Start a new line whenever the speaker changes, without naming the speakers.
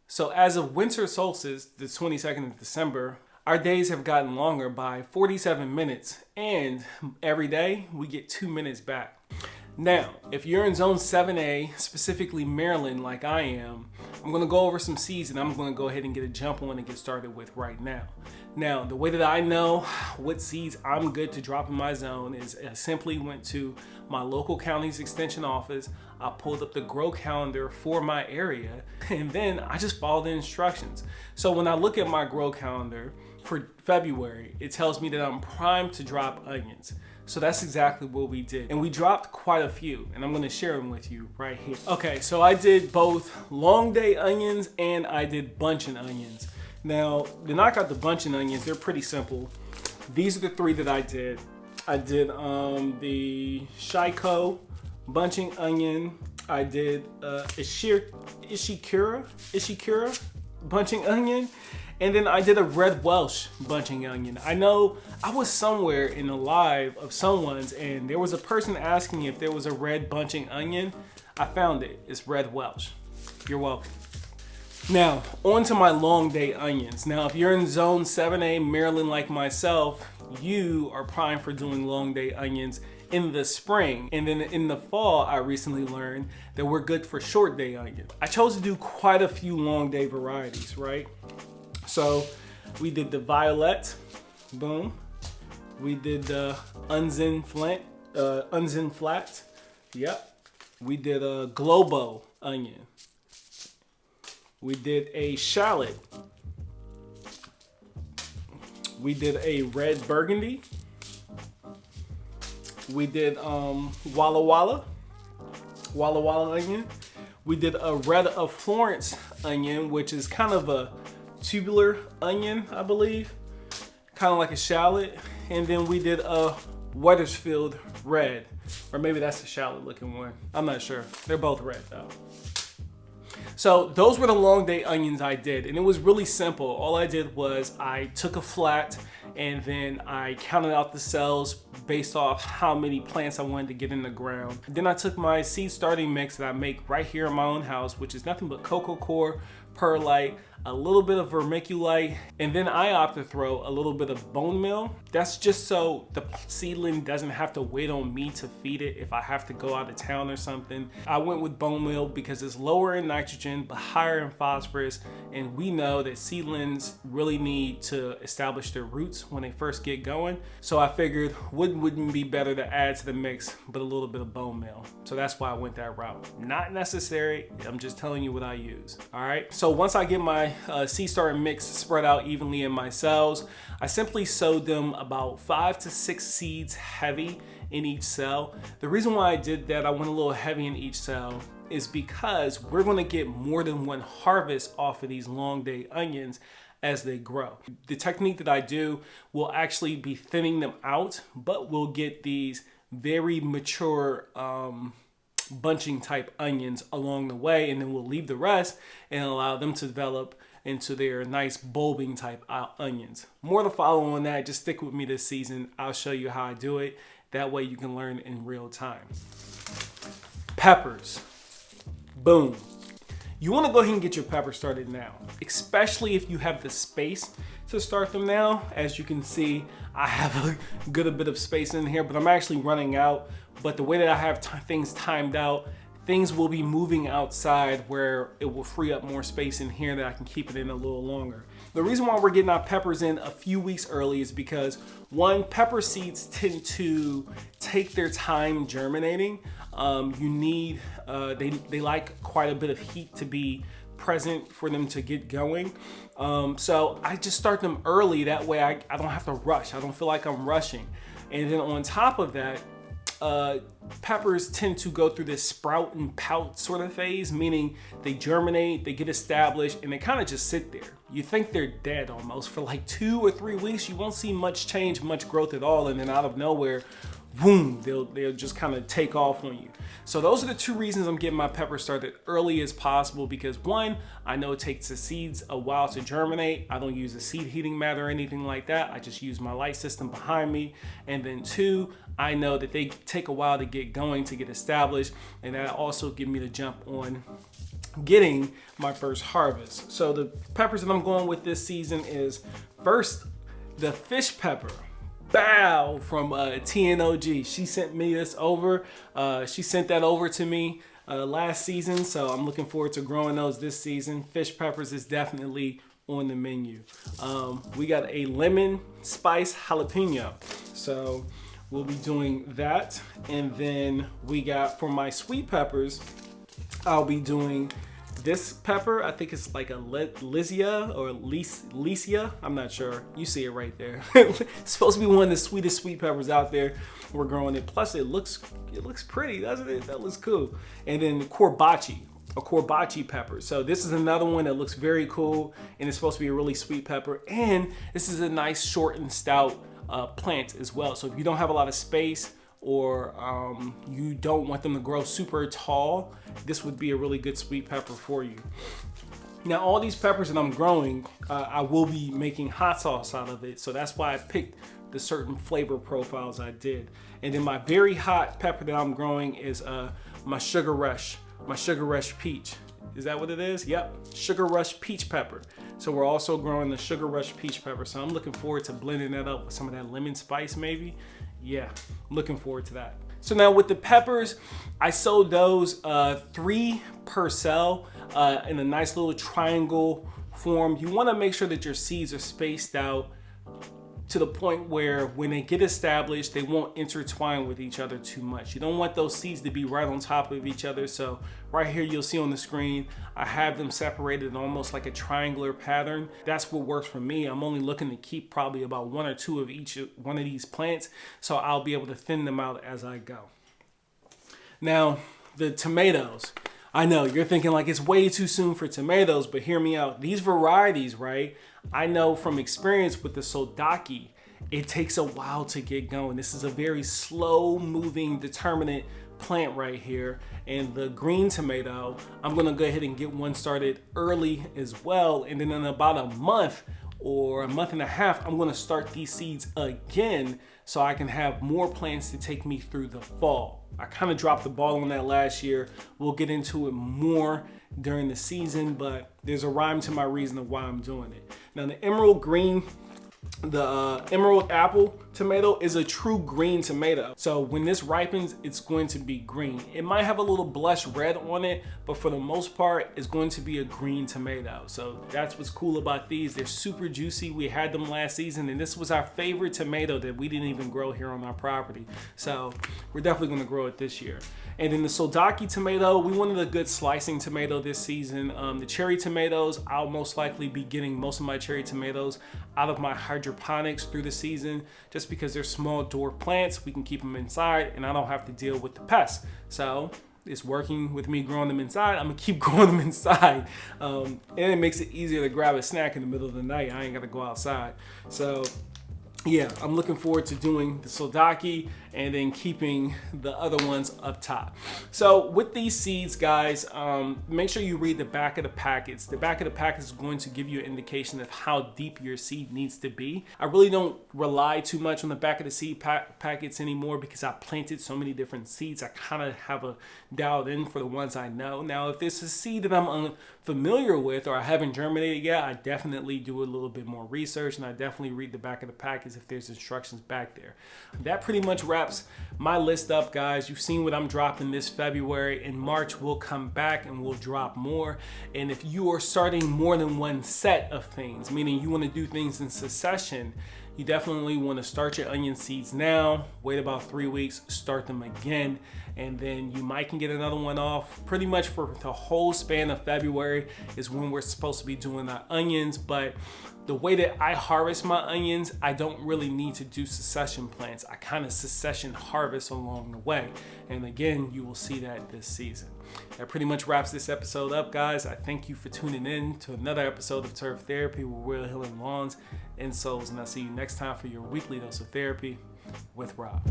So as of winter solstice, the 22nd of December, our days have gotten longer by 47 minutes, and every day we get 2 minutes back. Now, if you're in zone 7A, specifically Maryland like I am, I'm gonna go over some seeds and I'm gonna go ahead and get a jump on and get started with right now. Now, the way that I know what seeds I'm good to drop in my zone is I simply went to my local county's extension office, I pulled up the grow calendar for my area, and then I just followed the instructions. So when I look at my grow calendar for February, it tells me that I'm primed to drop onions. So that's exactly what we did. And we dropped quite a few, and I'm gonna share them with you right here. Okay, so I did both long day onions and I did bunching onions. Now, to knock out the bunching onions, they're pretty simple. These are the three that I did. I did the Shiko bunching onion. I did Ishikura bunching onion. And then I did a red Welsh bunching onion. I know I was somewhere in a live of someone's and there was a person asking if there was a red bunching onion. I found it. It's red Welsh. You're welcome. Now, on to my long day onions. Now, if you're in zone 7A Maryland like myself, you are primed for doing long day onions in the spring. And then in the fall, I recently learned that we're good for short day onions. I chose to do quite a few long day varieties, right? So we did the violet, boom. We did the Unzen flat, yep. We did a globo onion. We did a shallot. We did a red burgundy. We did Walla Walla onion. We did a red of Florence onion, which is kind of a tubular onion, I believe, kind of like a shallot. And then we did a Wethersfield red, or maybe that's a shallot looking one. I'm not sure. They're both red though. So those were the long day onions I did, and it was really simple. All I did was I took a flat and then I counted out the cells based off how many plants I wanted to get in the ground. Then I took my seed starting mix that I make right here in my own house, which is nothing but cocoa coir, perlite, a little bit of vermiculite, and then I opt to throw a little bit of bone meal. That's just so the seedling doesn't have to wait on me to feed it if I have to go out of town or something. I went with bone meal because it's lower in nitrogen but higher in phosphorus, and we know that seedlings really need to establish their roots when they first get going. So I figured wouldn't be better to add to the mix but a little bit of bone meal. So that's why I went that route. Not necessary, I'm just telling you what I use. All right, so once I get my seed starter mix spread out evenly in my cells, I simply sowed them about 5 to 6 seeds heavy in each cell. The reason why I did that, I went a little heavy in each cell, is because we're gonna get more than one harvest off of these long day onions as they grow. The technique that I do will actually be thinning them out, but we'll get these very mature bunching type onions along the way, and then we'll leave the rest and allow them to develop into their nice bulbing type onions. More to follow on that. Just stick with me this season. I'll show you how I do it. That way you can learn in real time. Peppers. Boom. You want to go ahead and get your peppers started now, especially if you have the space to start them now. As you can see, I have a good bit of space in here, but I'm actually running out. But the way that I have things timed out, things will be moving outside where it will free up more space in here that I can keep it in a little longer. The reason why we're getting our peppers in a few weeks early is because, one, pepper seeds tend to take their time germinating. They like quite a bit of heat to be present for them to get going. So I just start them early. That way I don't have to rush. I don't feel like I'm rushing. And then on top of that, peppers tend to go through this sprout and pout sort of phase, meaning they germinate, they get established, and they kind of just sit there. You think they're dead almost for like 2 or 3 weeks. You won't see much change, much growth at all, and then out of nowhere, boom, they'll just kind of take off on you. So those are the 2 reasons I'm getting my peppers started early as possible, because 1, I know it takes the seeds a while to germinate. I don't use a seed heating mat or anything like that. I just use my light system behind me. And then 2, I know that they take a while to get going, to get established, and that also give me the jump on getting my first harvest. So the peppers that I'm going with this season is first the fish pepper. Bow from TNOG. She sent me this over. She sent that over to me last season, so I'm looking forward to growing those this season. Fish peppers is definitely on the menu. We got a lemon spice jalapeno, so we'll be doing that. And then we got, for my sweet peppers, I'll be doing this pepper. I think it's like a Lycia or Lycia. I'm not sure. You see it right there. It's supposed to be one of the sweetest sweet peppers out there. We're growing it. Plus, it looks pretty, doesn't it? That looks cool. And then corbachi, a corbachi pepper. So this is another one that looks very cool, and it's supposed to be a really sweet pepper. And this is a nice short and stout plant as well. So if you don't have a lot of space, or you don't want them to grow super tall, this would be a really good sweet pepper for you. Now, all these peppers that I'm growing, I will be making hot sauce out of it. So that's why I picked the certain flavor profiles I did. And then my very hot pepper that I'm growing is my Sugar Rush peach. Is that what it is? Yep, Sugar Rush peach pepper. So we're also growing the Sugar Rush peach pepper. So I'm looking forward to blending that up with some of that lemon spice maybe. Yeah, I'm looking forward to that. So now with the peppers, I sowed those 3 per cell in a nice little triangle form. You wanna make sure that your seeds are spaced out to the point where when they get established, they won't intertwine with each other too much. You don't want those seeds to be right on top of each other. So right here, you'll see on the screen, I have them separated in almost like a triangular pattern. That's what works for me. I'm only looking to keep probably about 1 or 2 of each one of these plants, so I'll be able to thin them out as I go. Now, the tomatoes. I know you're thinking like it's way too soon for tomatoes, but hear me out. These varieties, right? I know from experience with the soldaki, it takes a while to get going. This is a very slow moving, determinate plant right here. And the green tomato, I'm gonna go ahead and get one started early as well. And then in about a month or a month and a half, I'm gonna start these seeds again so I can have more plants to take me through the fall. I kind of dropped the ball on that last year. We'll get into it more during the season, but there's a rhyme to my reason of why I'm doing it. Now the emerald green, the emerald apple tomato is a true green tomato. So when this ripens, it's going to be green. It might have a little blush red on it, but for the most part, it's going to be a green tomato. So that's what's cool about these. They're super juicy. We had them last season, and this was our favorite tomato that we didn't even grow here on our property. So we're definitely gonna grow it this year. And then the soldaki tomato, we wanted a good slicing tomato this season. The cherry tomatoes, I'll most likely be getting most of my cherry tomatoes out of my hydroponics through the season, just because they're small dwarf plants. We can keep them inside and I don't have to deal with the pests. So it's working with me growing them inside. I'm gonna keep growing them inside. And it makes it easier to grab a snack in the middle of the night. I ain't gotta go outside. So yeah, I'm looking forward to doing the soldaki and then keeping the other ones up top. So with these seeds, guys, make sure you read the back of the packets. The back of the packet is going to give you an indication of how deep your seed needs to be. I really don't rely too much on the back of the seed packets anymore because I planted so many different seeds. I kind of have a dialed in for the ones I know. Now, if there's a seed that I'm unfamiliar with or I haven't germinated yet, I definitely do a little bit more research and I definitely read the back of the packets if there's instructions back there. That pretty much wraps my list up, guys. You've seen what I'm dropping this February. In March, we'll come back and we'll drop more. And if you are starting more than one set of things, meaning you want to do things in succession, you definitely want to start your onion seeds now, wait about 3 weeks, start them again, and then you might can get another one off. Pretty much for the whole span of February is when we're supposed to be doing our onions, but the way that I harvest my onions, I don't really need to do succession plants. I kind of succession harvest along the way. And again, you will see that this season. That pretty much wraps this episode up, guys. I thank you for tuning in to another episode of Turf Therapy with Real Healing Lawns and Souls. And I'll see you next time for your weekly dose of therapy with Rob.